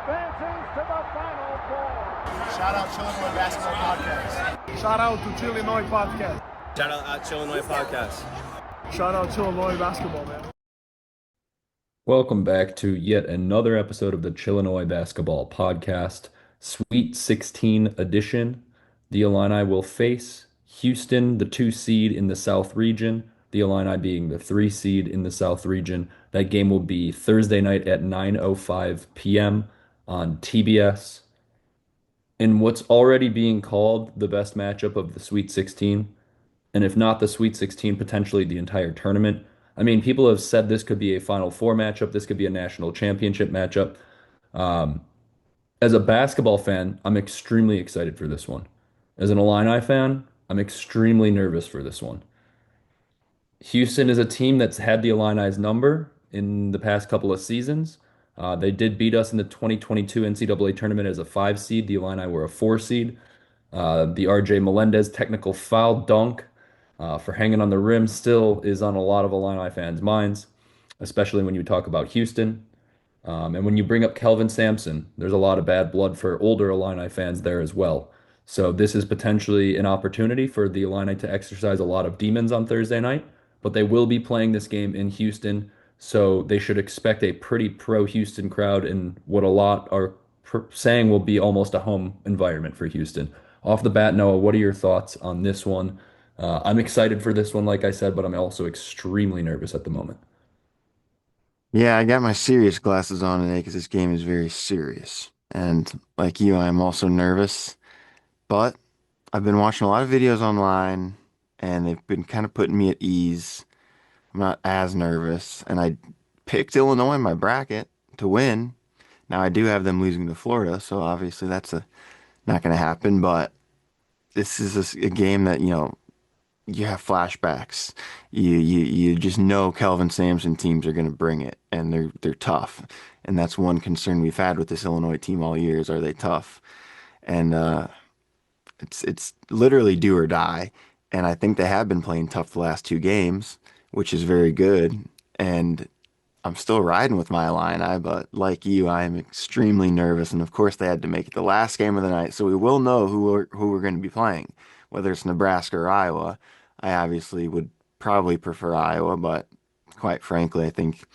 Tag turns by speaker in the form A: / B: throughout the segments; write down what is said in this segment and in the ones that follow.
A: advances to the Final Four.
B: Shout out Chillinois Basketball Podcast.
C: Shout out to Chillinois Podcast.
D: Shout out Chillinois Podcast.
C: Shout out Chillinois Basketball, man.
E: Welcome back to yet another episode of the Chillinois Basketball Podcast, Sweet 16 edition. The Illini will face Houston, the 2 seed in the South region, the Illini being the 3 seed in the South region. That game will be Thursday night at 9:05 p.m. on TBS. In what's already being called the best matchup of the Sweet 16, and if not the Sweet 16, potentially the entire tournament. I mean, people have said this could be a Final Four matchup. This could be a national championship matchup. Um, as a basketball fan, I'm extremely excited for this one. As an Illini fan, I'm extremely nervous for this one. Houston is a team that's had the Illini's number in the past couple of seasons. They did beat us in the 2022 NCAA tournament as a 5 seed. The Illini were a 4 seed. The RJ Melendez technical foul dunk for hanging on the rim still is on a lot of Illini fans' minds, especially when you talk about Houston. And when you bring up Kelvin Sampson, there's a lot of bad blood for older Illini fans there as well. So this is potentially an opportunity for the Illini to exercise a lot of demons on Thursday night, but they will be playing this game in Houston, so they should expect a pretty pro-Houston crowd in what a lot are saying will be almost a home environment for Houston. Off the bat, Noah, what are your thoughts on this one? I'm excited for this one, like I said, but I'm also extremely nervous at the moment.
F: Yeah, I got my serious glasses on today because this game is very serious. And like you, I'm also nervous. But I've been watching a lot of videos online and they've been kind of putting me at ease. I'm not as nervous. And I picked Illinois in my bracket to win. Now I do have them losing to Florida, so obviously that's not going to happen. But this is a game that, you have flashbacks. You just know Kelvin Sampson teams are going to bring it, and they're tough. And that's one concern we've had with this Illinois team all year is, are they tough? And it's literally do or die. And I think they have been playing tough the last 2 games, which is very good. And I'm still riding with my Illini, but like you, I am extremely nervous. And of course, they had to make it the last game of the night, so we will know who we're going to be playing, whether it's Nebraska or Iowa. I obviously would probably prefer Iowa, but quite frankly, I think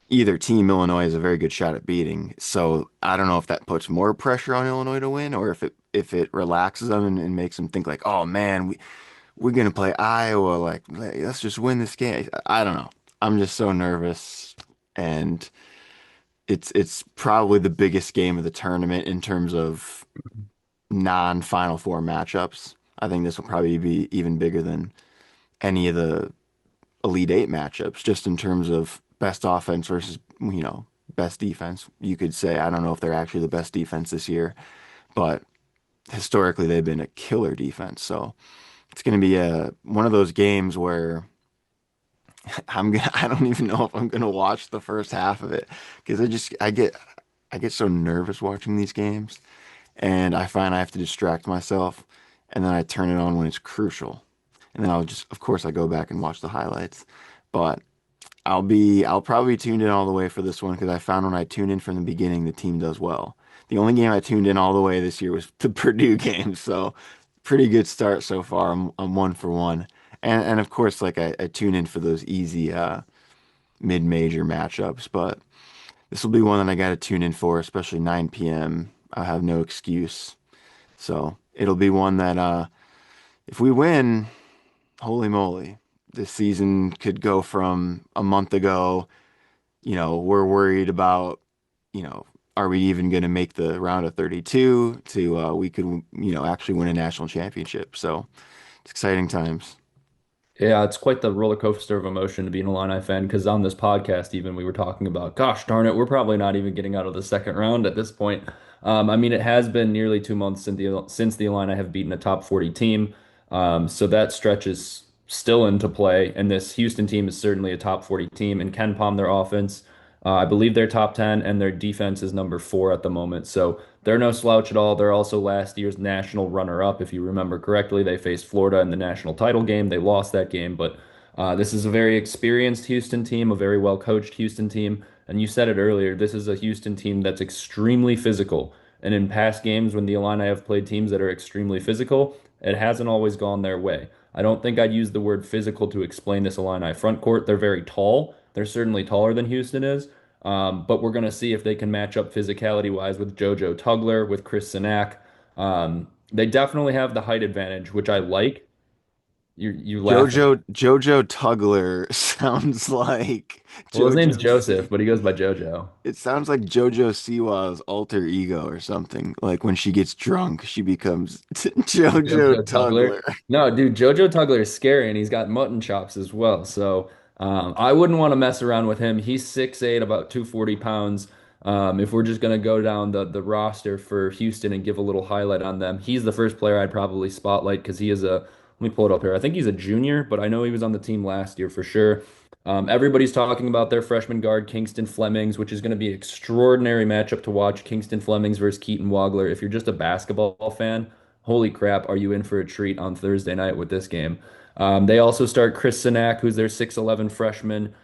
F: either team Illinois is a very good shot at beating. So I don't know if that puts more pressure on Illinois to win, or if it relaxes them and makes them think like, oh man, we're gonna play Iowa, like let's just win this game. I don't know. I'm just so nervous, and it's probably the biggest game of the tournament in terms of non-Final Four matchups. I think this will probably be even bigger than any of the Elite Eight matchups, just in terms of best offense versus, best defense. You could say, I don't know if they're actually the best defense this year, but historically they've been a killer defense. So it's going to be one of those games where I don't even know if I'm gonna watch the first half of it because I get so nervous watching these games, and I find I have to distract myself, and then I turn it on when it's crucial, and then of course, I go back and watch the highlights, but I'll probably be tuned in all the way for this one because I found when I tune in from the beginning, the team does well. The only game I tuned in all the way this year was the Purdue game, so pretty good start so far. I'm 1 for 1. And of course, like I tune in for those easy mid-major matchups, but this will be one that I got to tune in for, especially 9 p.m. I have no excuse. So it'll be one that if we win, holy moly, this season could go from a month ago, we're worried about, are we even going to make the round of 32 to we could, actually win a national championship. So it's exciting times.
E: Yeah, it's quite the roller coaster of emotion to be an Illini fan because on this podcast, even we were talking about, gosh darn it, we're probably not even getting out of the second round at this point. I mean, it has been nearly 2 months since the Illini have beaten a top 40 team. So that stretch is still into play, and this Houston team is certainly a top 40 team. And Ken Palm, their offense, I believe they're top 10, and their defense is number 4 at the moment. So they're no slouch at all. They're also last year's national runner-up. If you remember correctly, they faced Florida in the national title game. They lost that game, but this is a very experienced Houston team, a very well-coached Houston team. And you said it earlier, this is a Houston team that's extremely physical. And in past games, when the Illini have played teams that are extremely physical, it hasn't always gone their way. I don't think I'd use the word physical to explain this Illini front court. They're very tall. They're certainly taller than Houston is. But we're going to see if they can match up physicality wise with JoJo Tugler, with Chris Sinak. They definitely have the height advantage, which I like. You laughing?
F: Jojo Tugler sounds like
E: Well, his name's
F: Jojo
E: Joseph,
F: C.
E: but he goes by JoJo.
F: It sounds like Jojo Siwa's alter ego or something. Like when she gets drunk, she becomes Jojo
E: JoJo Tugler.
F: Tugler.
E: No, dude, JoJo Tugler is scary, and he's got mutton chops as well. So I wouldn't want to mess around with him. He's 6'8", about 240 pounds. If we're just gonna go down the roster for Houston and give a little highlight on them, he's the first player I'd probably spotlight because he is a. Let me pull it up here. I think he's a junior, but I know he was on the team last year for sure. Everybody's talking about their freshman guard, Kingston Flemings, which is going to be an extraordinary matchup to watch. Kingston Flemings versus Keaton Wagler. If you're just a basketball fan, holy crap, are you in for a treat on Thursday night with this game? They also start Chris Sinak, who's their 6'11 freshman.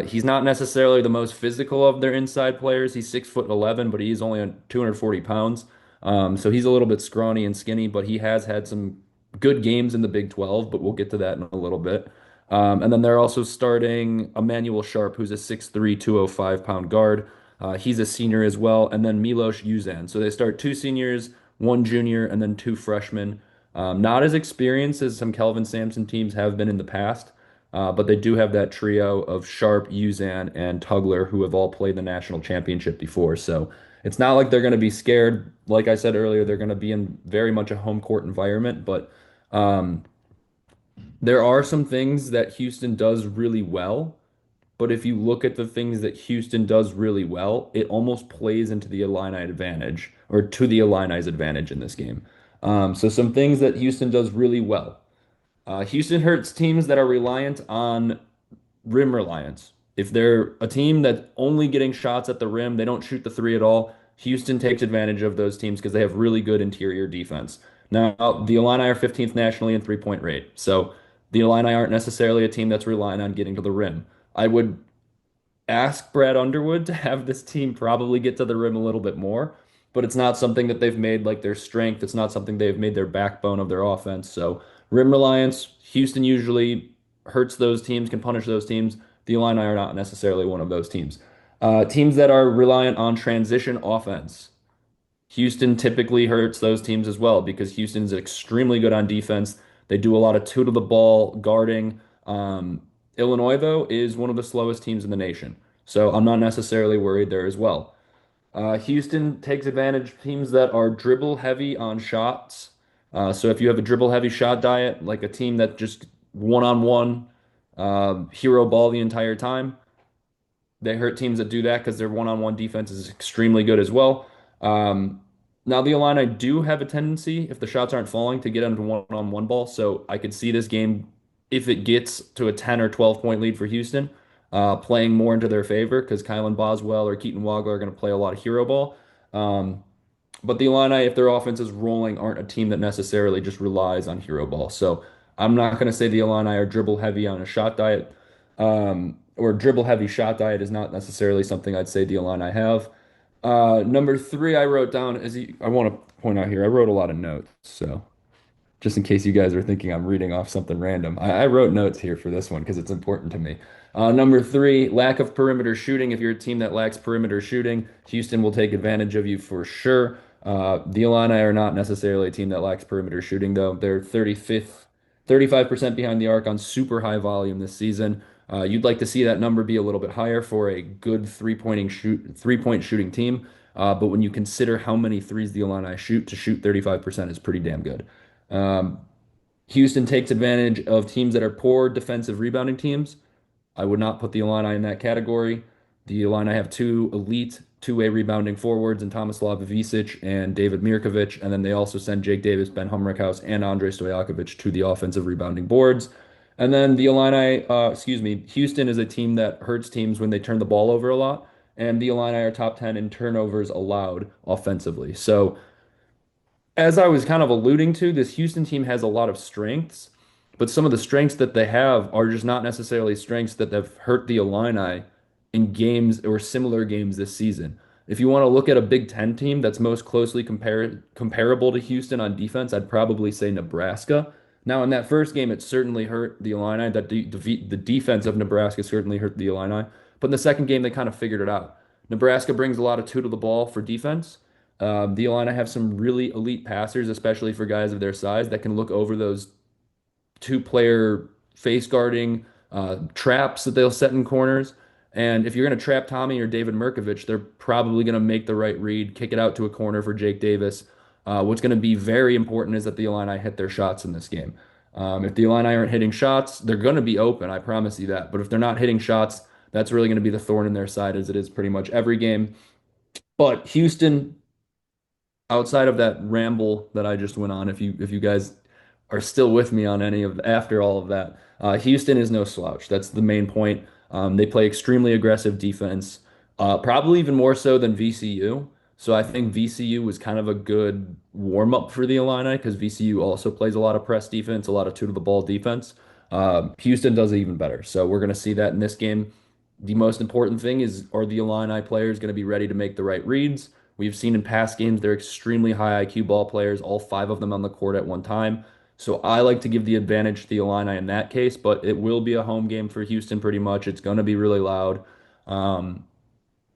E: He's not necessarily the most physical of their inside players. He's 6'11", but he's only on 240 pounds. So he's a little bit scrawny and skinny, but he has had some good games in the Big 12, but we'll get to that in a little bit. And then they're also starting Emmanuel Sharp, who's a 6'3", 205-pound guard. He's a senior as well. And then Milos Uzan. So they start two seniors, one junior, and then two freshmen. Not as experienced as some Kelvin Sampson teams have been in the past, but they do have that trio of Sharp, Uzan, and Tugler, who have all played the national championship before. So it's not like they're going to be scared. Like I said earlier, they're going to be in very much a home court environment, but um, there are some things that Houston does really well, but if you look at the things that Houston does really well, it almost plays into the Illini advantage or to the Illini's advantage in this game. So some things that Houston does really well. Houston hurts teams that are reliant on rim reliance. If they're a team that's only getting shots at the rim, they don't shoot the three at all. Houston takes advantage of those teams because they have really good interior defense. Now, the Illini are 15th nationally in three-point rate. So the Illini aren't necessarily a team that's relying on getting to the rim. I would ask Brad Underwood to have this team probably get to the rim a little bit more, but it's not something that they've made like their strength. It's not something they've made their backbone of their offense. So rim reliance, Houston usually hurts those teams, can punish those teams. The Illini are not necessarily one of those teams. Teams that are reliant on transition offense. Houston typically hurts those teams as well because Houston's extremely good on defense. They do a lot of two to the ball guarding. Illinois, though, is one of the slowest teams in the nation. So I'm not necessarily worried there as well. Houston takes advantage of teams that are dribble heavy on shots. So if you have a dribble heavy shot diet, like a team that just one-on-one hero ball the entire time, they hurt teams that do that because their one-on-one defense is extremely good as well. Now the Illini do have a tendency, if the shots aren't falling, to get into one-on-one ball. So I could see this game, if it gets to a 10 or 12 point lead for Houston, playing more into their favor because Kylan Boswell or Keaton Wagler are going to play a lot of hero ball. Um, but the Illini, if their offense is rolling, aren't a team that necessarily just relies on hero ball. So I'm not going to say the Illini are dribble heavy on a shot diet, or dribble heavy shot diet is not necessarily something I'd say the Illini have. Number three, I wrote down I want to point out here, I wrote a lot of notes. So just in case you guys are thinking I'm reading off something random. I wrote notes here for this one because it's important to me. Number three, lack of perimeter shooting. If you're a team that lacks perimeter shooting, Houston will take advantage of you for sure. The Illini are not necessarily a team that lacks perimeter shooting, though. They're 35th, 35% behind the arc on super high volume this season. You'd like to see that number be a little bit higher for a good three-point shooting team. But when you consider how many threes the Illini shoot, to shoot 35% is pretty damn good. Um, Houston takes advantage of teams that are poor defensive rebounding teams. I would not put the Illini in that category. The Illini have two elite two-way rebounding forwards in Tomislav Ivisic and David Mirkovic, and then they also send Jake Davis, Ben Humrickhouse, and Andrei Stojakovic to the offensive rebounding boards. And then Houston is a team that hurts teams when they turn the ball over a lot, and the Illini are top 10 in turnovers allowed offensively. So as I was kind of alluding to, this Houston team has a lot of strengths, but some of the strengths that they have are just not necessarily strengths that have hurt the Illini in games or similar games this season. If you want to look at a Big Ten team that's most closely comparable to Houston on defense, I'd probably say Nebraska. Now, in that first game, it certainly hurt the Illini. The defense of Nebraska certainly hurt the Illini. But in the second game, they kind of figured it out. Nebraska brings a lot of two to the ball for defense. The Illini have some really elite passers, especially for guys of their size, that can look over those two-player face guarding traps that they'll set in corners. And if you're going to trap Tommy or David Mirkovich, they're probably going to make the right read, kick it out to a corner for Jake Davis. What's going to be very important is that the Illini hit their shots in this game. If the Illini aren't hitting shots, they're going to be open, I promise you that. But if they're not hitting shots, that's really going to be the thorn in their side, as it is pretty much every game. But Houston, outside of that ramble that I just went on, if you guys are still with me on any of after all of that, Houston is no slouch. That's the main point. They play extremely aggressive defense, probably even more so than VCU. So I think VCU was kind of a good warm up for the Illini because VCU also plays a lot of press defense, a lot of two to the ball defense. Houston does it even better. So we're going to see that in this game. The most important thing is, are the Illini players going to be ready to make the right reads? We've seen in past games they're extremely high IQ ball players, all five of them on the court at one time. So I like to give the advantage to the Illini in that case, but it will be a home game for Houston pretty much. It's going to be really loud. Um,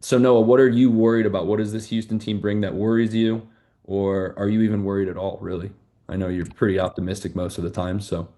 E: so Noah, what are you worried about? What does this Houston team bring that worries you? Or are you even worried at all, really? I know you're pretty optimistic most of the time, so.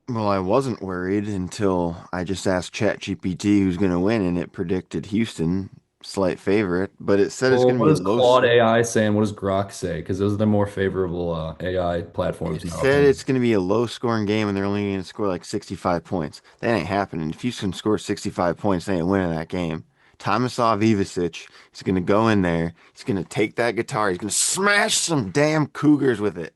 F: Well, I wasn't worried until I just asked ChatGPT who's going to win, and it predicted Houston, slight favorite, but it said it's
E: Well,
F: going to
E: what
F: be
E: does
F: low.
E: Claude AI say and what does Grok say? Because those are the more favorable AI platforms
F: It
E: now,
F: said
E: apparently.
F: it's going to be a low scoring game, and they're only going to score like 65 points. That ain't happening. If Houston scores 65 points, they ain't winning that game. Tomislav Ivicic is going to go in there. He's going to take that guitar. He's going to smash some damn Cougars with it.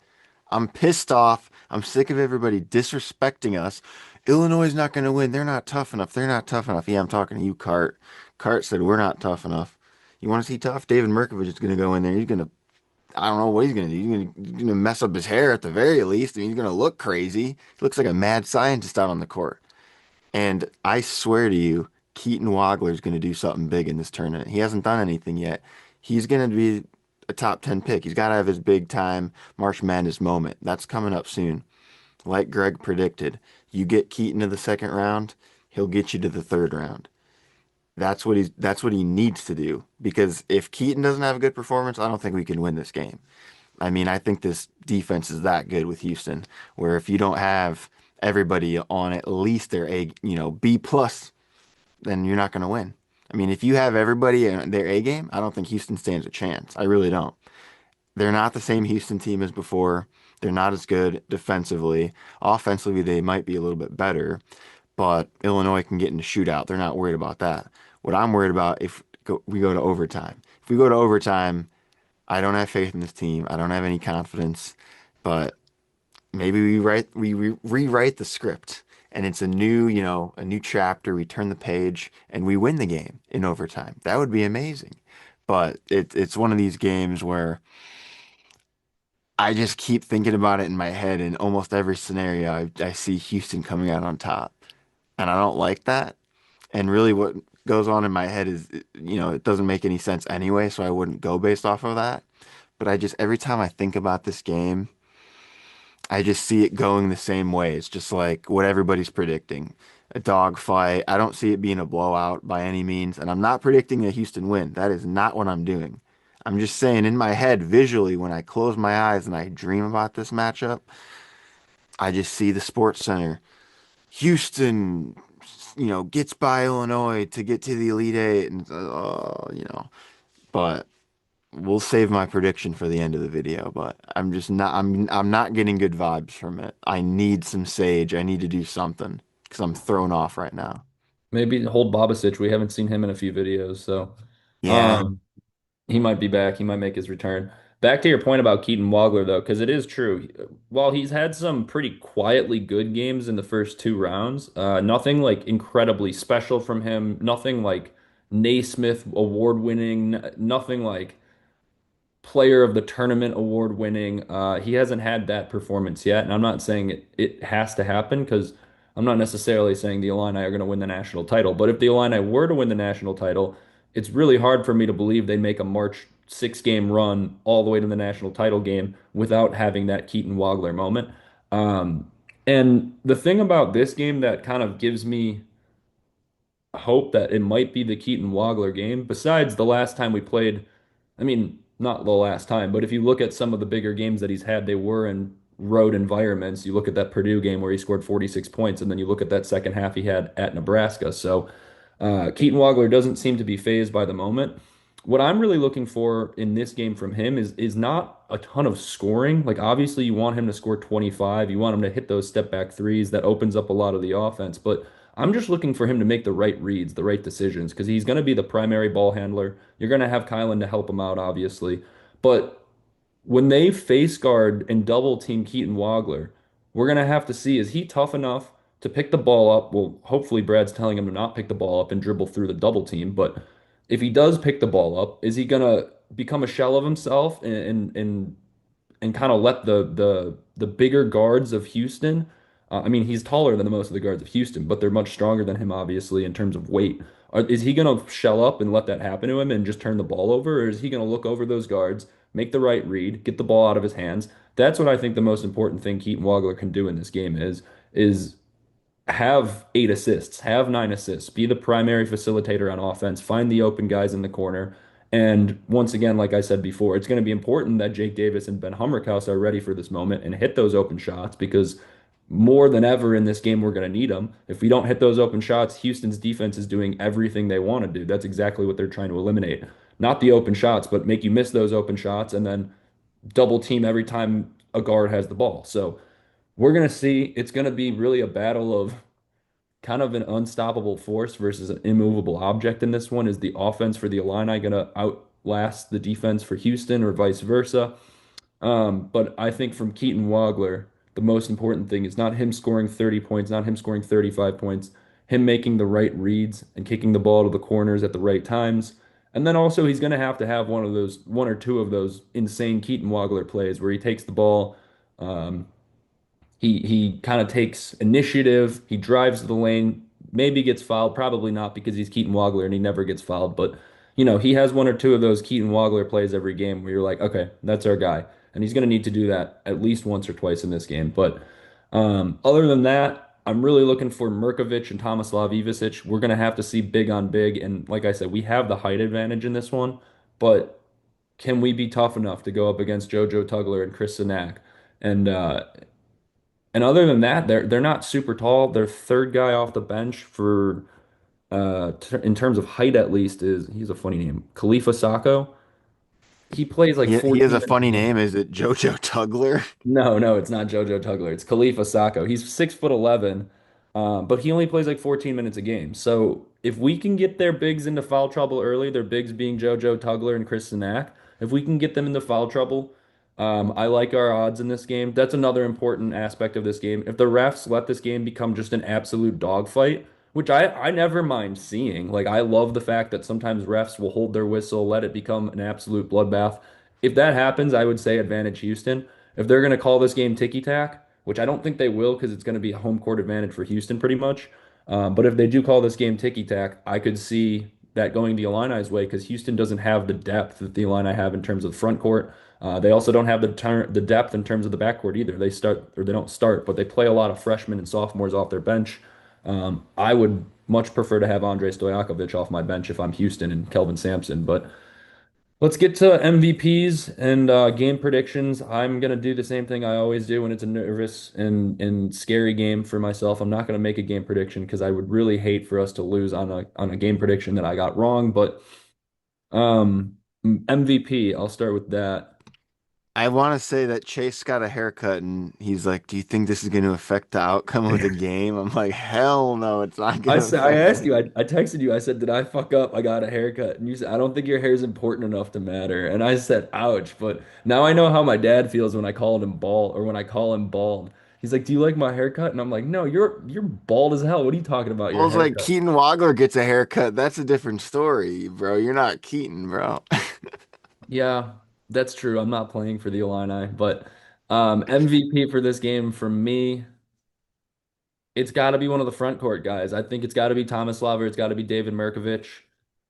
F: I'm pissed off. I'm sick of everybody disrespecting us. Illinois is not going to win. They're not tough enough. They're not tough enough. Yeah, I'm talking to you, Cart. Cart said we're not tough enough. You want to see tough? David Mirkovich is going to go in there. He's going to, I don't know what he's going to do. He's gonna mess up his hair at the very least. I mean, he's going to look crazy. He looks like a mad scientist out on the court. And I swear to you, Keaton Wagler is going to do something big in this tournament. He hasn't done anything yet. He's going to be a top 10 pick. He's got to have his big time March Madness moment. That's coming up soon. Like Greg predicted, you get Keaton to the second round, he'll get you to the third round. That's what he needs to do because if Keaton doesn't have a good performance, I don't think we can win this game. I mean, I think this defense is that good with Houston, where if you don't have everybody on at least their B plus, then you're not going to win. I mean, if you have everybody in their A game, I don't think Houston stands a chance. I really don't. They're not the same Houston team as before. They're not as good defensively. Offensively, they might be a little bit better, but Illinois can get into shootout. They're not worried about that. What I'm worried about if we go to overtime. If we go to overtime, I don't have faith in this team. I don't have any confidence, but maybe we rewrite the script and it's a new chapter. We turn the page and we win the game in overtime. That would be amazing. But it's one of these games where I just keep thinking about it in my head. In almost every scenario, I see Houston coming out on top, and I don't like that. And really, what goes on in my head is, it doesn't make any sense anyway, so I wouldn't go based off of that. But every time I think about this game, I just see it going the same way. It's just like what everybody's predicting. A dogfight. I don't see it being a blowout by any means. And I'm not predicting a Houston win. That is not what I'm doing. I'm just saying in my head, visually, when I close my eyes and I dream about this matchup, I just see the Sports Center. Houston, gets by Illinois to get to the Elite Eight. And, but we'll save my prediction for the end of the video, but I'm not getting good vibes from it. I need some sage. I need to do something because I'm thrown off right now.
E: Maybe hold Babasic. We haven't seen him in a few videos, so
F: Yeah.
E: um, he might be back. He might make his return. Back to your point about Keaton Wagler, though, because it is true. While he's had some pretty quietly good games in the first two rounds, nothing like incredibly special from him. Nothing like Naismith award winning. Nothing like player of the tournament award winning. He hasn't had that performance yet, and I'm not saying it has to happen because I'm not necessarily saying the Illini are going to win the national title, but if the Illini were to win the national title, it's really hard for me to believe they make a March 6 game run all the way to the national title game without having that Keaton Wagler moment. And the thing about this game that kind of gives me hope that it might be the Keaton Wagler game, besides the last time we played, I mean, not the last time, but if you look at some of the bigger games that he's had, they were in road environments. You look at that Purdue game where he scored 46 points, and then you look at that second half he had at Nebraska. So Keaton Wagler doesn't seem to be phased by the moment. What I'm really looking for in this game from him is not a ton of scoring. Like obviously you want him to score 25, you want him to hit those step back threes that opens up a lot of the offense, but I'm just looking for him to make the right reads, the right decisions, because he's going to be the primary ball handler. You're going to have Kylan to help him out, obviously. But when they face guard and double team Keaton Wagler, we're going to have to see is he tough enough to pick the ball up? Well, hopefully Brad's telling him to not pick the ball up and dribble through the double team. But if he does pick the ball up, is he going to become a shell of himself and kind of let the bigger guards of Houston. I mean, he's taller than the most of the guards of Houston, but they're much stronger than him, obviously, in terms of weight. Is he going to shell up and let that happen to him and just turn the ball over, or is he going to look over those guards, make the right read, get the ball out of his hands? That's what I think the most important thing Keaton Wagler can do in this game is have 8 assists, have 9 assists, be the primary facilitator on offense, find the open guys in the corner. And once again, like I said before, it's going to be important that Jake Davis and Ben Hummerkaus are ready for this moment and hit those open shots because more than ever in this game, we're going to need them. If we don't hit those open shots, Houston's defense is doing everything they want to do. That's exactly what they're trying to eliminate. Not the open shots, but make you miss those open shots and then double team every time a guard has the ball. So we're going to see it's going to be really a battle of kind of an unstoppable force versus an immovable object in this one. Is the offense for the Illini going to outlast the defense for Houston or vice versa? But I think from Keaton Wagler, the most important thing is not him scoring 30 points, not him scoring 35 points, him making the right reads and kicking the ball to the corners at the right times. And then also he's going to have one or two of those insane Keaton Wagler plays where he takes the ball, um, he kind of takes initiative. He drives to the lane, maybe gets fouled, probably not because he's Keaton Wagler and he never gets fouled. But he has one or two of those Keaton Wagler plays every game where you're like, okay, that's our guy, and he's going to need to do that at least once or twice in this game. But other than that, I'm really looking for Mirkovic and Tomislav Ivicic. We're going to have to see big on big, and like I said, we have the height advantage in this one, but can we be tough enough to go up against JoJo Tugler and Chris Sinak? And other than that, they're not super tall. Their third guy off the bench for t in terms of height at least is he's a funny name. Khalifa Sacco. He plays like
F: He has
E: 14
F: a
E: minutes
F: funny
E: a game.
F: name. Is it JoJo Tugler?
E: No, no, it's not JoJo Tugler. It's Khalifa Sacco. He's 6'11", but he only plays like 14 minutes a game. So if we can get their bigs into foul trouble early, their bigs being JoJo Tugler and Chris Sinak, if we can get them into foul trouble, I like our odds in this game. That's another important aspect of this game. If the refs let this game become just an absolute dogfight, which I never mind seeing. Like I love the fact that sometimes refs will hold their whistle, let it become an absolute bloodbath. If that happens, I would say advantage Houston. If they're going to call this game ticky-tack, which I don't think they will because it's going to be a home court advantage for Houston pretty much. But if they do call this game ticky-tack, I could see that going the Illini's way because Houston doesn't have the depth that the Illini have in terms of the front court. They also don't have the depth in terms of the backcourt either. They start or they don't start, but they play a lot of freshmen and sophomores off their bench. I would much prefer to have Andrei Stojakovic off my bench if I'm Houston and Kelvin Sampson. But let's get to MVPs and game predictions. I'm gonna do the same thing I always do when it's a nervous and scary game for myself. I'm not gonna make a game prediction because I would really hate for us to lose on a game prediction that I got wrong. But MVP, I'll start with that.
F: I want to say that Chase got a haircut and he's like, "Do you think this is going to affect the outcome of the game?" I'm like, "Hell no, it's not going
E: I
F: to
E: said, I
F: affect
E: asked you,
F: it."
E: I texted you, I said, did I fuck up? I got a haircut. And you said, I don't think your hair is important enough to matter. And I said, ouch. But now I know how my dad feels when I call him bald or when I call him bald. He's like, do you like my haircut? And I'm like, no, you're bald as hell. What are you talking about,
F: I
E: your
F: was like,
E: haircut?
F: Keaton Wagler gets a haircut. That's a different story, bro. You're not Keaton, bro.
E: Yeah, that's true. I'm not playing for the Illini, but MVP for this game from me. It's got to be one of the front court guys. I think it's got to be Tomislav or it's got to be David Mirkovic.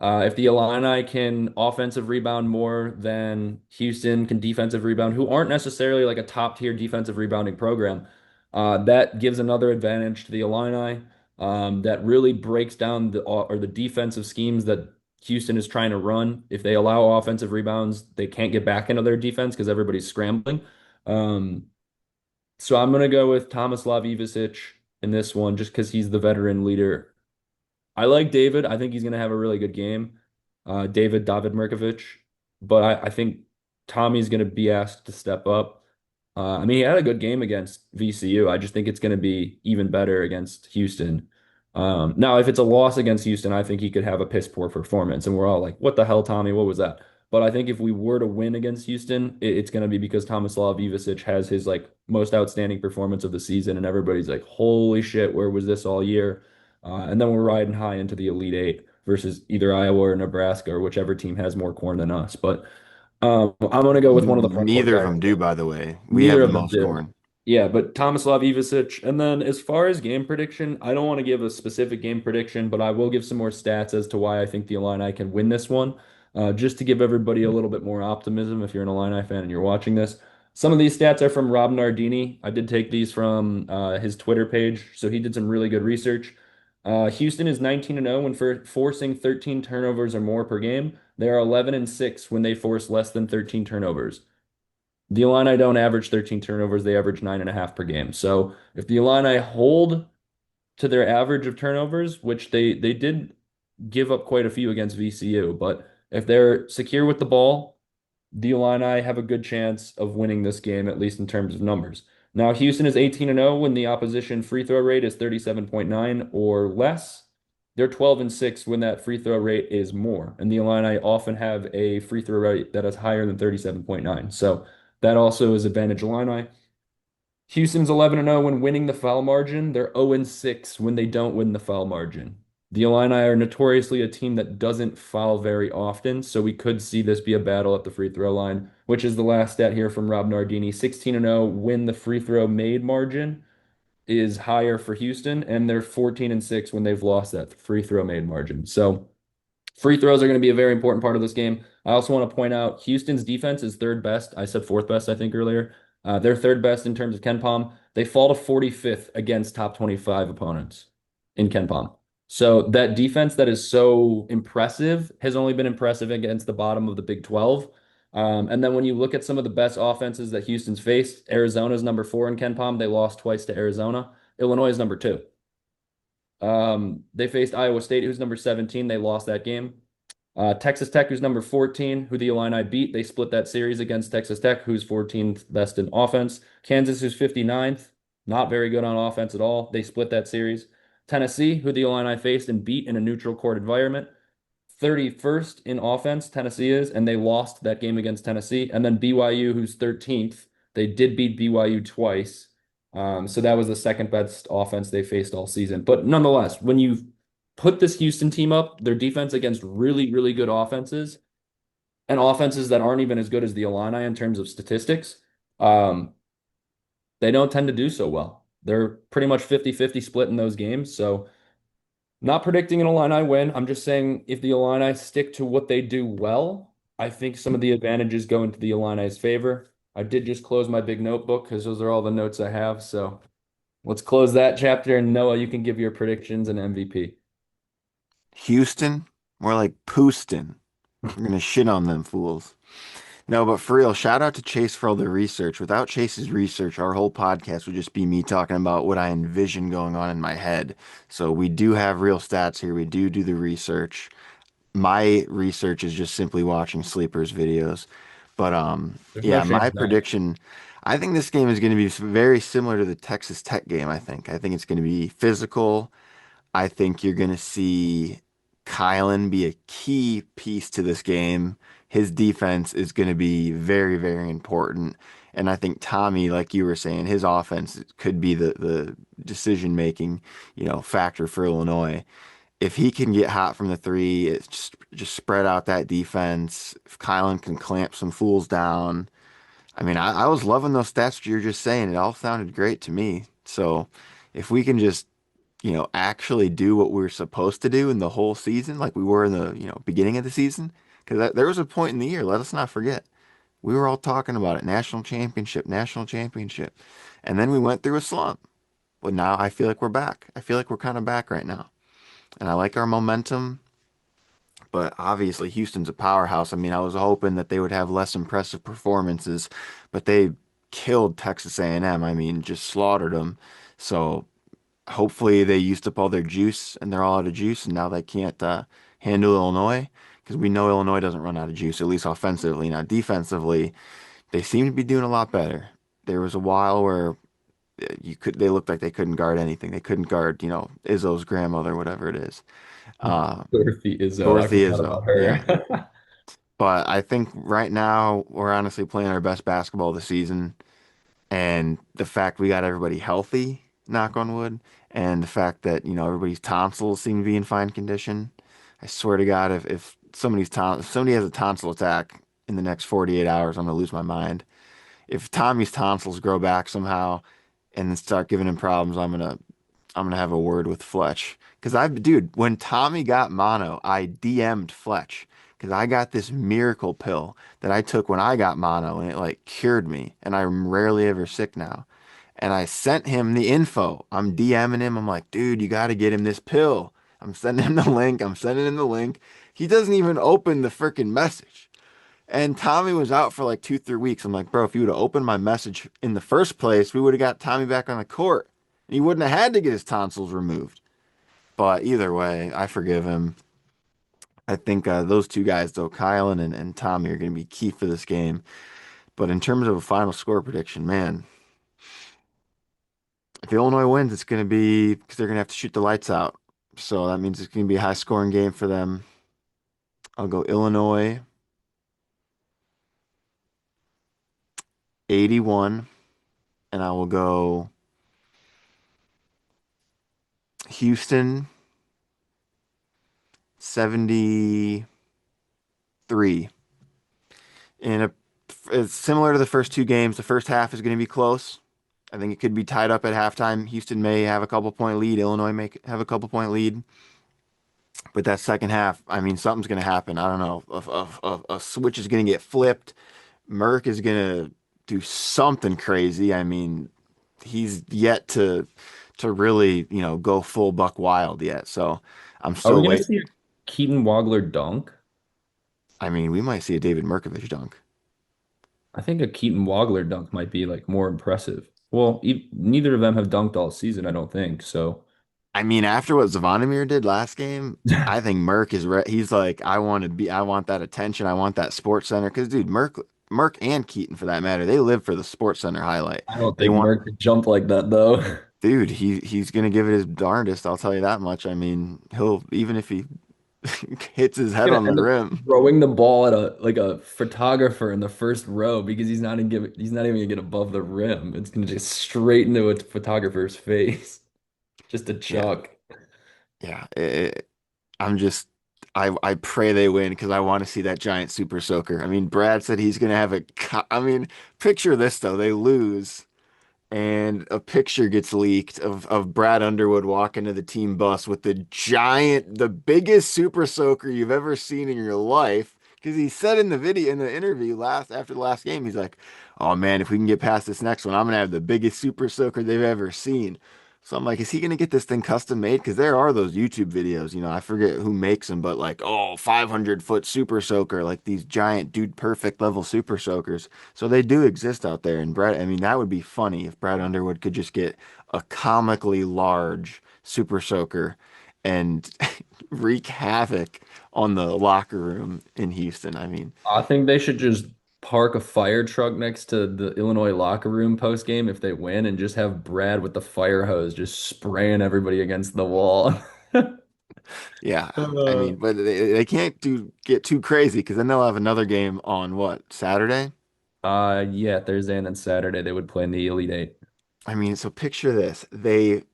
E: If the Illini can offensive rebound more than Houston can defensive rebound, who aren't necessarily like a top tier defensive rebounding program, that gives another advantage to the Illini. That really breaks down the defensive schemes that Houston is trying to run. If they allow offensive rebounds, they can't get back into their defense because everybody's scrambling. Um, so I'm gonna go with Tomislav Ivicic in this one just because he's the veteran leader. I like David. I think he's going to have a really good game. David Mirkovic. But I think Tommy's going to be asked to step up. I mean, he had a good game against VCU. I just think it's going to be even better against Houston. Now, if it's a loss against Houston, I think he could have a piss poor performance. And we're all like, what the hell, Tommy? What was that? But I think if we were to win against Houston, it's going to be because Tomislav Ivicic has his like most outstanding performance of the season. And everybody's like, holy shit, where was this all year? And then we're riding high into the Elite Eight versus either Iowa or Nebraska or whichever team has more corn than us. But I'm going to go with one of the front court
F: Neither of
E: guys.
F: them do, by the way. We
E: Neither
F: have the
E: of them
F: most
E: do.
F: corn.
E: Yeah, but Tomislav Ivicic. And then as far as game prediction, I don't want to give a specific game prediction, but I will give some more stats as to why I think the Illini can win this one, just to give everybody a little bit more optimism if you're an Illini fan and you're watching this. Some of these stats are from Rob Nardini. I did take these from his Twitter page, so he did some really good research. Houston is 19-0 when forcing 13 turnovers or more per game. They are 11-6 when they force less than 13 turnovers. The Illini don't average 13 turnovers, they average 9.5 per game. So if the Illini hold to their average of turnovers, which they did give up quite a few against VCU, but if they're secure with the ball, the Illini have a good chance of winning this game, at least in terms of numbers. Now, Houston is 18-0 when the opposition free throw rate is 37.9 or less. They're 12-6 when that free throw rate is more. And the Illini often have a free throw rate that is higher than 37.9. So that also is advantage Illini. Houston's 11-0 when winning the foul margin. They're 0-6 when they don't win the foul margin. The Illini are notoriously a team that doesn't foul very often, so we could see this be a battle at the free throw line, which is the last stat here from Rob Nardini. 16-0 when the free throw made margin is higher for Houston, and they're 14-6 when they've lost that free throw made margin. So free throws are going to be a very important part of this game. I also want to point out Houston's defense is third best. I said fourth best, I think, earlier. They're third best in terms of KenPom. They fall to 45th against top 25 opponents in KenPom. So that defense that is so impressive has only been impressive against the bottom of the Big 12. And then when you look at some of the best offenses that Houston's faced, Arizona's number 4 in KenPom. They lost twice to Arizona. Illinois is number 2. They faced Iowa State, who's number 17. They lost that game. Texas Tech, who's number 14, who the Illini beat. They split that series against Texas Tech, who's 14th best in offense. Kansas, who's 59th, not very good on offense at all. They split that series. Tennessee, who the Illini faced and beat in a neutral court environment. 31st in offense, Tennessee is, and they lost that game against Tennessee. And then BYU, who's 13th. They did beat BYU twice. So that was the second best offense they faced all season. But nonetheless, when you put this Houston team up, their defense against really, really good offenses and offenses that aren't even as good as the Illini in terms of statistics, they don't tend to do so well. They're pretty much 50-50 split in those games. So not predicting an Illini win. I'm just saying if the Illini stick to what they do well, I think some of the advantages go into the Illini's favor. I did just close my big notebook because those are all the notes I have. So let's close that chapter. And Noah, you can give your predictions and MVP.
F: Houston, more like Pooston. We're gonna shit on them fools. No, but for real, shout out to Chase for all the research. Without Chase's research, our whole podcast would just be me talking about what I envision going on in my head. So we do have real stats here. We do the research. My research is just simply watching sleepers videos. But
E: There's no
F: yeah,
E: shame
F: my
E: in that.
F: prediction, I think this game is going to be very similar to the Texas Tech game, I think. I think it's going to be physical. I think you're going to see Kylan be a key piece to this game. His defense is going to be very, very important. And I think Tommy, like you were saying, his offense could be the decision making, factor for Illinois. If he can get hot from the three, it's just spread out that defense. If Kylan can clamp some fools down. I mean, I was loving those stats you were just saying. It all sounded great to me. So if we can just actually do what we were supposed to do in the whole season, like we were in the, beginning of the season. Because there was a point in the year, let us not forget, we were all talking about it, national championship, national championship. And then we went through a slump. But now I feel like we're back. I feel like we're kind of back right now. And I like our momentum, but obviously Houston's a powerhouse. I mean, I was hoping that they would have less impressive performances, but they killed Texas A&M. I mean, just slaughtered them. So hopefully they used up all their juice and they're all out of juice and now they can't handle Illinois because we know Illinois doesn't run out of juice, at least offensively. Now, defensively, they seem to be doing a lot better. There was a while where they looked like they couldn't guard anything. They couldn't guard, Izzo's grandmother, whatever it is. Uh,
E: Dorothy Izzo. I
F: Dorothy
E: forgot
F: Izzo,
E: about
F: yeah.
E: her.
F: But I think right now we're honestly playing our best basketball of the season. And the fact we got everybody healthy, knock on wood, and the fact that, everybody's tonsils seem to be in fine condition. I swear to God, if somebody has a tonsil attack in the next 48 hours, I'm gonna lose my mind. If Tommy's tonsils grow back somehow and then start giving him problems, I'm gonna have a word with Fletch. Dude, when Tommy got mono, I DM'd Fletch because I got this miracle pill that I took when I got mono and it like cured me. And I'm rarely ever sick now. And I sent him the info. I'm DMing him. I'm like, dude, you got to get him this pill. I'm sending him the link. I'm sending him the link. He doesn't even open the freaking message. And Tommy was out for like 2, 3 weeks. I'm like, bro, if you would have opened my message in the first place, we would have got Tommy back on the court. He wouldn't have had to get his tonsils removed. But either way, I forgive him. I think those two guys, though, Kylan and Tommy, are going to be key for this game. But in terms of a final score prediction, man, if Illinois wins, it's going to be because they're going to have to shoot the lights out. So that means it's going to be a high scoring game for them. I'll go Illinois 81, and I will go Houston 73. And it's similar to the first two games. The first half is going to be close. I think it could be tied up at halftime. Houston may have a couple point lead. Illinois may have a couple point lead. But that second half, I mean, something's going to happen. I don't know. A switch is going to get flipped. Merck is going to do something crazy. I mean, he's yet to really, go full buck wild yet. So I'm
E: Are we
F: still
E: gonna
F: waiting.
E: see a Keaton Wagler dunk?
F: I mean, we might see a David Merkovich dunk.
E: I think a Keaton Wagler dunk might be like more impressive. Well, neither of them have dunked all season, I don't think. So
F: I mean, after what Zvonimir did last game, I think Merck is he's like, I want that attention. I want that Sports Center. Because, dude, Merck and Keaton, for that matter, they live for the Sports Center highlight.
E: I don't
F: They
E: think
F: want,
E: Merck could jump like that though.
F: dude, he's gonna give it his darndest. I'll tell you that much. I mean, he'll even if he hits his head
E: Gonna
F: on the
E: end up
F: rim.
E: throwing the ball at a photographer in the first row because he's not even gonna get above the rim. It's gonna just straight into a photographer's face. Just a
F: Yeah,
E: chuck.
F: yeah. I'm just, I pray they win because I want to see that giant super soaker. I mean, Brad said he's gonna have I mean, picture this though. They lose. And a picture gets leaked of Brad Underwood walking to the team bus with the biggest super soaker you've ever seen in your life. Because he said in the video, in the interview after the last game, he's like, "Oh man, if we can get past this next one, I'm gonna have the biggest super soaker they've ever seen." So I'm like, is he gonna get this thing custom made? Because there are those YouTube videos, I forget who makes them, but like, oh, 500-foot super soaker, like these giant dude perfect level super soakers. So they do exist out there. And Brad, I mean, that would be funny if Brad Underwood could just get a comically large super soaker and wreak havoc on the locker room in Houston. I mean,
E: I think they should just park a fire truck next to the Illinois locker room post game if they win and just have Brad with the fire hose just spraying everybody against the wall.
F: yeah, I
E: Uh,
F: mean, but they can't get too crazy because then they'll have another game on what, Saturday?
E: yeah, Thursday and then Saturday they would play in the Elite Eight.
F: I mean, so picture this. They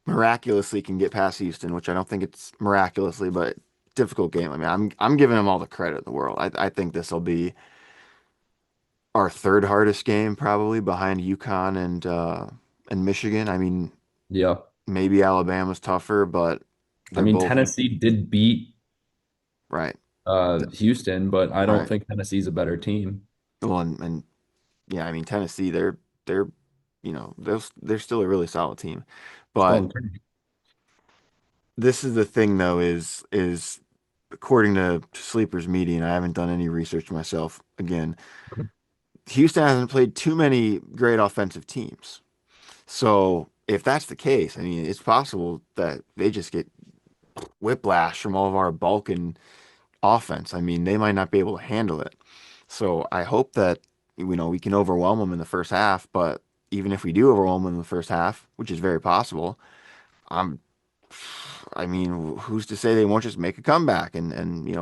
F: miraculously can get past Houston, which I don't think it's miraculously, but difficult game. I mean, I'm giving them all the credit in the world. I think this will be our third hardest game probably behind UConn and Michigan. I mean,
E: Yeah.
F: Maybe Alabama's tougher, but
E: I
F: they're
E: mean,
F: both
E: Tennessee did beat
F: right.
E: Houston, but I don't
F: Right.
E: think Tennessee's a better team.
F: Well, and yeah, I mean Tennessee, they're they're still a really solid team.
E: Oh,
F: But
E: and pretty-
F: this is the thing though, is according to Sleeper's Media, and I haven't done any research myself, again, Houston hasn't played too many great offensive teams. So if that's the case, I mean, it's possible that they just get whiplash from all of our Balkan offense. I mean, they might not be able to handle it. So I hope that we can overwhelm them in the first half. But even if we do overwhelm them in the first half, which is very possible, I'm I mean, who's to say they won't just make a comeback and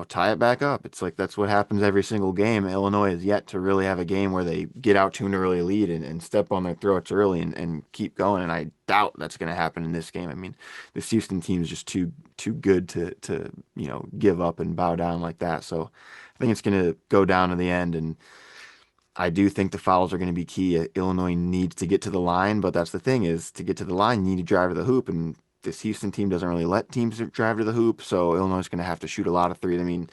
F: tie it back up? It's like that's what happens every single game. Illinois is yet to really have a game where they get out to an early lead and step on their throats early and keep going. And I doubt that's going to happen in this game. I mean, this Houston team is just too good to give up and bow down like that. So I think it's going to go down to the end, and I do think the fouls are going to be key. Illinois needs to get to the line, but that's the thing is to get to the line, you need to drive to the hoop, and this Houston team doesn't really let teams drive to the hoop, so Illinois is going to have to shoot a lot of threes. I mean,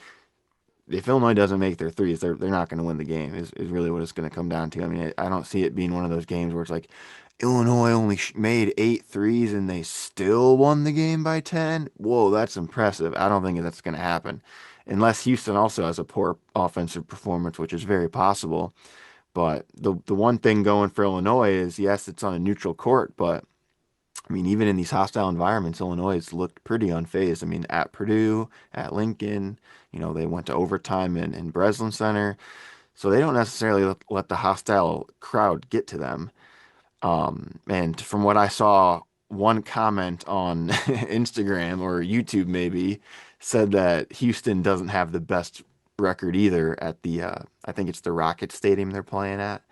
F: if Illinois doesn't make their threes, they're not going to win the game. Is really what it's going to come down to. I mean, I don't see it being one of those games where it's like Illinois only made 8 threes and they still won the game by 10. Whoa, that's impressive. I don't think that's going to happen, unless Houston also has a poor offensive performance, which is very possible. But the one thing going for Illinois is yes, it's on a neutral court, but I mean, even in these hostile environments, Illinois has looked pretty unfazed. I mean, at Purdue, at Lincoln, they went to overtime in Breslin Center, so they don't necessarily let the hostile crowd get to them. And from what I saw, one comment on Instagram or YouTube maybe said that Houston doesn't have the best record either at I think it's the Rocket Stadium they're playing at.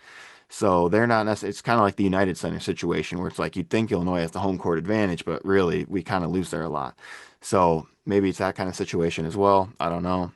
F: So they're not necessarily, it's kind of like the United Center situation where it's like you'd think Illinois has the home court advantage, but really we kind of lose there a lot. So maybe it's that kind of situation as well. I don't know.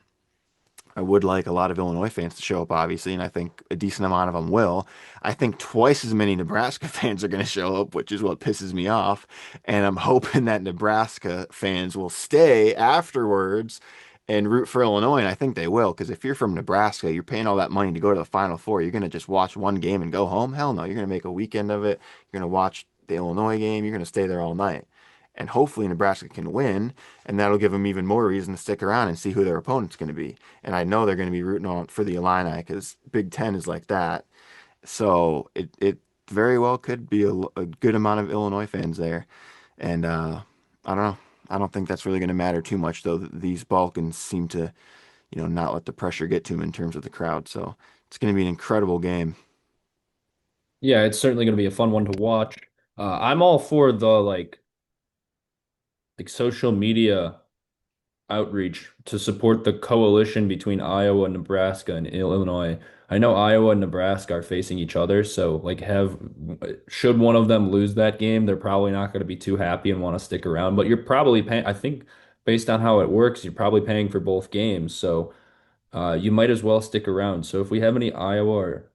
F: I would like a lot of Illinois fans to show up, obviously, and I think a decent amount of them will. I think twice as many Nebraska fans are going to show up, which is what pisses me off. And I'm hoping that Nebraska fans will stay afterwards and root for Illinois, and I think they will, because if you're from Nebraska, you're paying all that money to go to the Final Four. You're going to just watch one game and go home? Hell no. You're going to make a weekend of it. You're going to watch the Illinois game. You're going to stay there all night. And hopefully Nebraska can win, and that'll give them even more reason to stick around and see who their opponent's going to be. And I know they're going to be rooting on for the Illini because Big Ten is like that. So it very well could be a good amount of Illinois fans there. And I don't know. I don't think that's really going to matter too much, though. These Balkans seem to, not let the pressure get to them in terms of the crowd. So it's going to be an incredible game.
E: yeah, it's certainly going to be a fun one to watch. I'm all for the social media outreach to support the coalition between Iowa, Nebraska, and Illinois. I know Iowa and Nebraska are facing each other, so have should one of them lose that game, they're probably not going to be too happy and want to stick around. But you're probably paying, I think, based on how it works, you're probably paying for both games, so you might as well stick around. So if we have any Iowa or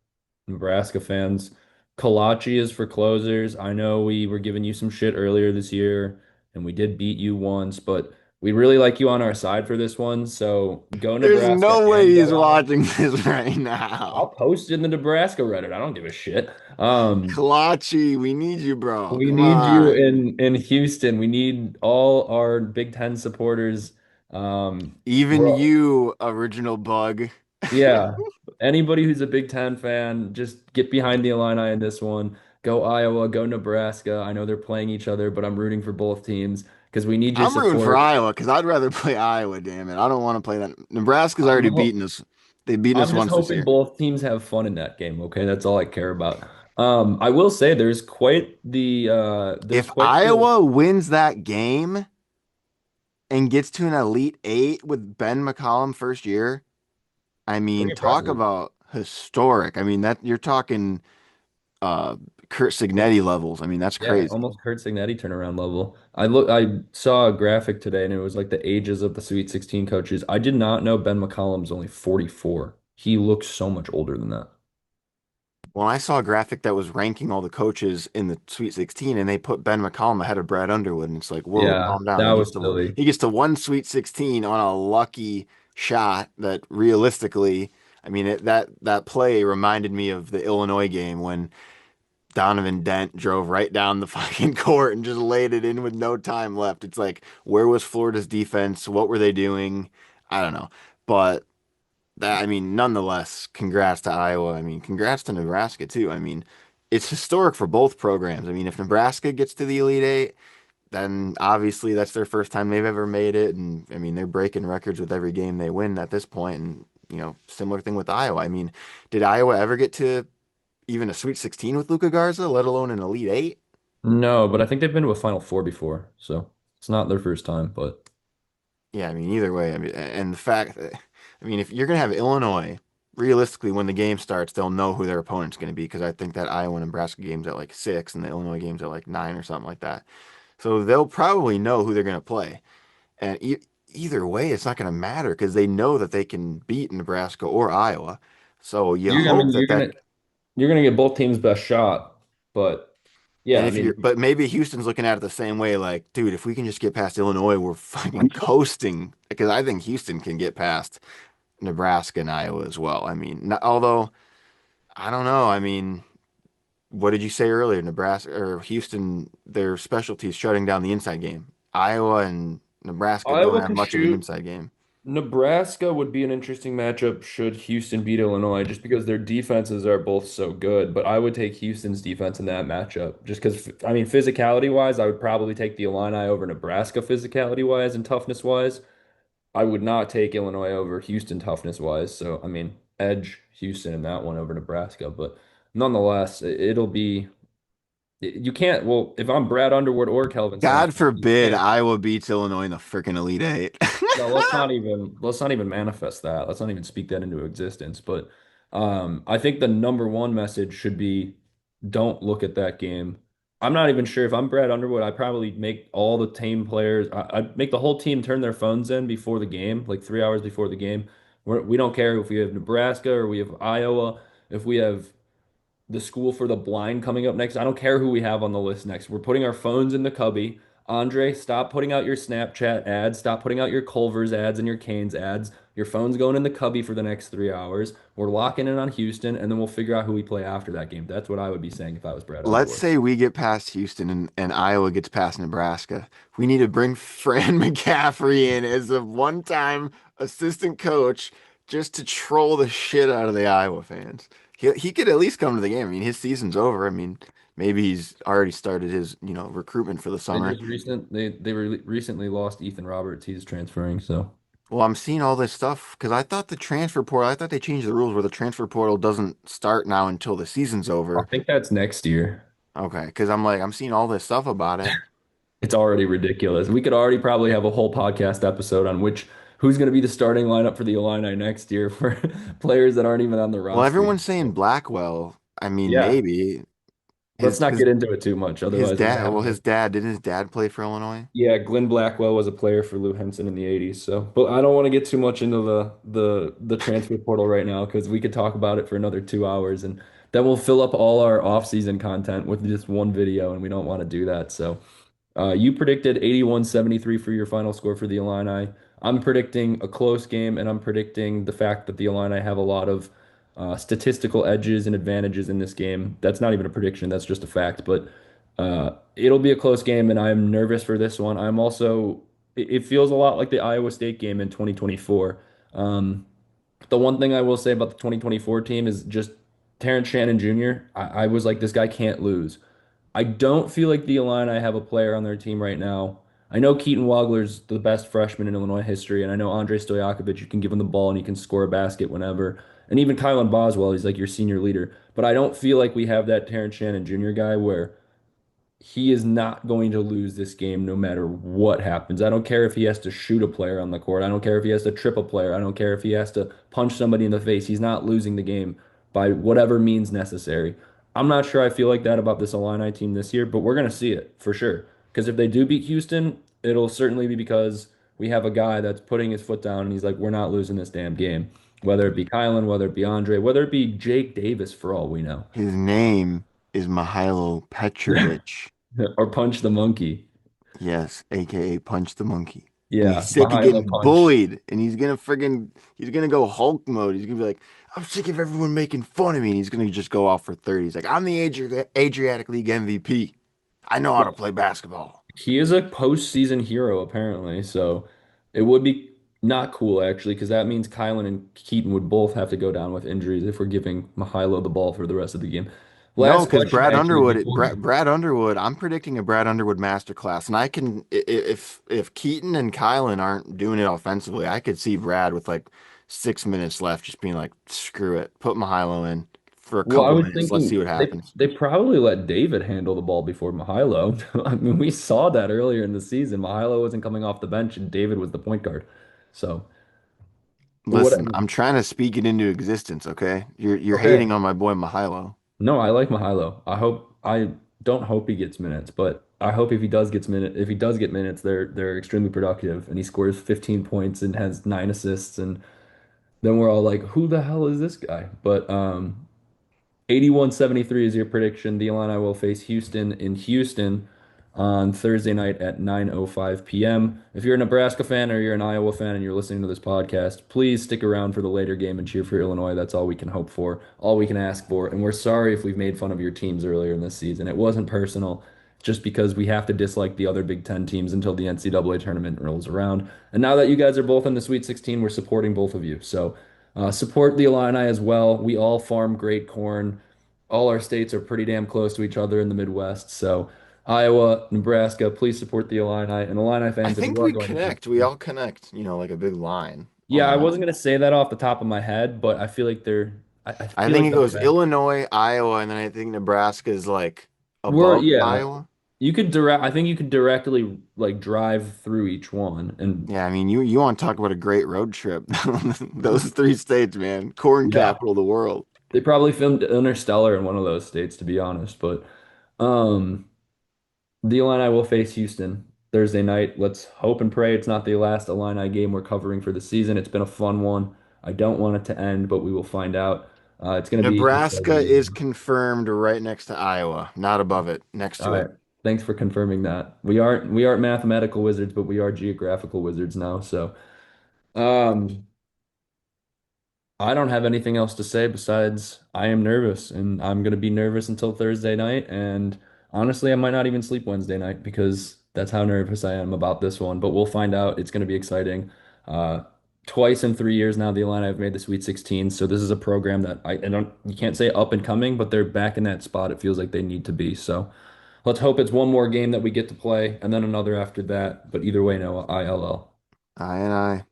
E: Nebraska fans, Kalachi is for closers. I know we were giving you some shit earlier this year, and we did beat you once, but we really like you on our side for this one. So go
F: There's
E: Nebraska
F: no way
E: and
F: he's
E: go Iowa.
F: watching this right now.
E: I'll post it in the Nebraska Reddit. I don't give a shit.
F: Kalachi, we need you, bro.
E: We
F: Come
E: need you
F: on.
E: in Houston. We need all our Big Ten supporters.
F: Even
E: We're
F: you, original bug.
E: Yeah. Anybody who's a Big Ten fan, just get behind the Illini in this one. Go Iowa, go Nebraska. I know they're playing each other, but I'm rooting for both teams because we need your
F: I'm rooting for
E: support.
F: Iowa because I'd rather play Iowa, damn it. I don't want to play that. Nebraska's
E: I'm
F: already
E: ho
F: beaten us. They've beaten us
E: I'm just
F: once this
E: hoping
F: year.
E: both teams have fun in that game, okay? That's all I care about. I will say there's
F: If
E: quite the
F: Iowa wins that game and gets to an Elite Eight with Ben McCollum first year, I mean,
E: pretty
F: talk
E: impressive.
F: about historic. I mean, that you're talking uh Kurt Signetti levels. I mean, that's
E: Yeah,
F: crazy.
E: almost Kurt Signetti turnaround level. I saw a graphic today and it was like the ages of the Sweet 16 coaches. I did not know Ben McCollum's only 44. He looks so much older than that.
F: Well, I saw a graphic that was ranking all the coaches in the Sweet 16, and they put Ben McCollum ahead of Brad Underwood, and it's like, whoa,
E: Yeah,
F: calm down.
E: that was silly.
F: He gets to one Sweet 16 on a lucky shot that realistically, I mean, that play reminded me of the Illinois game when Donovan Dent drove right down the fucking court and just laid it in with no time left. It's like, where was Florida's defense? What were they doing? I don't know, but. That I mean, nonetheless, congrats to Iowa. I mean, congrats to Nebraska too. I mean, it's historic for both programs. I mean, if Nebraska gets to the Elite Eight, then obviously that's their first time they've ever made it, and I mean, they're breaking records with every game they win at this point. And similar thing with Iowa. I mean, did Iowa ever get to even a Sweet 16 with Luka Garza, let alone an Elite Eight?
E: No, but I think they've been to a Final Four before, so it's not their first time. But
F: Yeah, I mean, either way, I mean, and the fact that, I mean, if you're going to have Illinois, realistically, when the game starts, they'll know who their opponent's going to be because I think that Iowa Nebraska game's at like 6 and the Illinois game's at like 9 or something like that. So they'll probably know who they're going to play. And either way, it's not going to matter because they know that they can beat Nebraska or Iowa. So you
E: I
F: hope
E: mean,
F: that that,
E: you're gonna get both teams' best shot. But
F: and
E: yeah, I
F: if you're,
E: mean,
F: but maybe Houston's looking at it the same way, like, dude, if we can just get past Illinois, we're fucking coasting. Because I think Houston can get past Nebraska and Iowa as well. I mean, although I don't know. I mean, what did you say earlier? Nebraska or Houston, their specialty is shutting down the inside game. Iowa and Nebraska don't
E: Iowa
F: have
E: can
F: much of an
E: shoot.
F: inside game.
E: Nebraska would be an interesting matchup should Houston beat Illinois, just because their defenses are both so good. But I would take Houston's defense in that matchup, just because, I mean, physicality wise, I would probably take the Illini over Nebraska physicality wise and toughness wise. I would not take Illinois over Houston toughness wise. So, I mean, edge Houston in that one over Nebraska. But nonetheless, it'll be, you can't, well, if I'm Brad Underwood or Kelvin
F: God
E: Sampson, you
F: forbid
E: can't.
F: Iowa beats Illinois in the freaking Elite Eight.
E: No, let's not even manifest that. Let's not even speak that into existence. But I think the number one message should be don't look at that game. I'm not even sure if I'm Brad Underwood, I'd probably make all the team players, I'd make the whole team turn their phones in before the game, like 3 hours before the game. We don't care if we have Nebraska or we have Iowa, if we have the school for the blind coming up next. I don't care who we have on the list next. We're putting our phones in the cubby. Andre, stop putting out your Snapchat ads. Stop putting out your Culver's ads and your Canes ads. Your phone's going in the cubby for the next 3 hours. We're locking in on Houston, and then we'll figure out who we play after that game. That's what I would be saying if I was Brad
F: Let's
E: Underwood.
F: say we get past Houston and Iowa gets past Nebraska. We need to bring Fran McCaffrey in as a one-time assistant coach just to troll the shit out of the Iowa fans. He could at least come to the game. I mean, his season's over. I mean, maybe he's already started his, recruitment for the summer.
E: Recently lost Ethan Roberts. He's transferring, so
F: Well, I'm seeing all this stuff because I thought the transfer portal, I thought they changed the rules where the transfer portal doesn't start now until the season's
E: I
F: over.
E: think that's next year.
F: Okay, because I'm like, I'm seeing all this stuff about it.
E: It's already ridiculous. We could already probably have a whole podcast episode on who's going to be the starting lineup for the Illini next year for players that aren't even on the
F: Well,
E: roster
F: everyone's
E: yet.
F: saying Blackwell. I mean,
E: Yeah,
F: maybe
E: let's
F: his
E: not
F: his
E: get into it too much.
F: his
E: Otherwise, we're gonna
F: dad.
E: have
F: Well,
E: a
F: his dad didn't his dad play for Illinois?
E: yeah. Glenn Blackwell was a player for Lou Henson in the '80s. So, but I don't want to get too much into the transfer portal right now because we could talk about it for another 2 hours, and then we'll fill up all our off-season content with just one video, and we don't want to do that. So. You predicted 81-73 for your final score for the Illini. I'm predicting a close game, and I'm predicting the fact that the Illini have a lot of statistical edges and advantages in this game. That's not even a prediction, that's just a fact. But it'll be a close game, and I'm nervous for this one. I'm also, it feels a lot like the Iowa State game in 2024. Um, the one thing I will say about the 2024 team is just Terrence Shannon Jr. I was like, this guy can't lose. I don't feel like the Illini have a player on their team right now. I know Keaton Wagler's the best freshman in Illinois history, and I know Andre Stojakovic, you can give him the ball and he can score a basket whenever. And even Kylan Boswell, he's like your senior leader. But I don't feel like we have that Terrence Shannon Jr. guy where he is not going to lose this game no matter what happens. I don't care if he has to shoot a player on the court. I don't care if he has to trip a player. I don't care if he has to punch somebody in the face. He's not losing the game by whatever means necessary. I'm not sure I feel like that about this Illini team this year, but we're going to see it for sure. Because if they do beat Houston, it'll certainly be because we have a guy that's putting his foot down and he's like, we're not losing this damn game. whether it be Kylan, whether it be Andre, whether it be Jake Davis, for all we know,
F: His name is Mihailo Petrovic.
E: or Punch the Monkey.
F: Yes, aka Punch the Monkey. And he's
E: Yeah,
F: sick of
E: Mihailo
F: getting
E: Punch.
F: bullied. And he's gonna go Hulk mode. He's gonna be like, I'm sick of everyone making fun of me. And he's gonna just go off for 30. He's like, I'm the Adriatic League MVP. I know how to play basketball.
E: He is a postseason hero, apparently. So it would be not cool, actually, because that means Kylan and Keaton would both have to go down with injuries if we're giving Mihailo the ball for the rest of the game.
F: No,
E: Last
F: because
E: question,
F: Brad
E: actually,
F: Underwood,
E: before.
F: Brad Underwood, I'm predicting a Brad Underwood masterclass. And I can, if Keaton and Kylan aren't doing it offensively, I could see Brad with like 6 minutes left, just being like, screw it, put Mahilo in for a
E: Well, I
F: couple
E: was
F: minutes. Let's see
E: thinking
F: what happens.
E: they probably let David handle the ball before Mihailo. I mean, we saw that earlier in the season. Mihailo wasn't coming off the bench, and David was the point guard. So, what?
F: Listen, I'm trying to speak it into existence, okay? You're
E: Okay.
F: hating on my boy Mahilo.
E: No, I like Mihailo. I don't hope he gets minutes, but I hope if he does get minutes, they're extremely productive, and he scores 15 points and has 9 assists, and then we're all like, who the hell is this guy? But 81-73 is your prediction. The Illini will face Houston in Houston on Thursday night at 9:05 p.m. If you're a Nebraska fan or you're an Iowa fan and you're listening to this podcast, please stick around for the later game and cheer for Illinois. That's all we can hope for, all we can ask for. And we're sorry if we've made fun of your teams earlier in this season. It wasn't personal, just because we have to dislike the other Big Ten teams until the NCAA tournament rolls around. And now that you guys are both in the Sweet 16, we're supporting both of you. So support the Illini as well. We all farm great corn. All our states are pretty damn close to each other in the Midwest. So, Iowa, Nebraska, please support the Illini. And Illini
F: I
E: fans, if
F: think
E: you are
F: we
E: going to
F: connect. We
E: Houston.
F: all connect, like a big line on
E: Yeah,
F: the
E: I wasn't
F: line.
E: going to say that off the top of my head, but I feel like I
F: I
E: feel
F: think
E: like
F: it
E: the
F: goes
E: best.
F: Illinois, Iowa, and then I think Nebraska is like
E: We're,
F: above
E: yeah,
F: Iowa.
E: I think you could directly like drive through each one. And
F: Yeah, I mean, you want to talk about a great road trip. Those three states, man. Corn
E: yeah,
F: capital of the world.
E: they probably filmed Interstellar in one of those states, to be honest. But, um, the Illini will face Houston Thursday night. Let's hope and pray it's not the last Illini game we're covering for the season. It's been a fun one. I don't want it to end, but we will find out. It's going to be
F: Nebraska is
E: exciting.
F: confirmed right next to Iowa, not above it, next
E: All
F: to
E: right.
F: it.
E: Thanks for confirming that. We aren't mathematical wizards, but we are geographical wizards now. So, um, I don't have anything else to say besides I am nervous and I'm going to be nervous until Thursday night. And honestly, I might not even sleep Wednesday night because that's how nervous I am about this one. But we'll find out. It's going to be exciting. Uh, Twice in 3 years now, the Illini have made the Sweet 16. So this is a program that I don't, you can't say up and coming, but they're back in that spot. It feels like they need to be. So let's hope it's one more game that we get to play and then another after that. But either way, no, ILL.
F: I and I.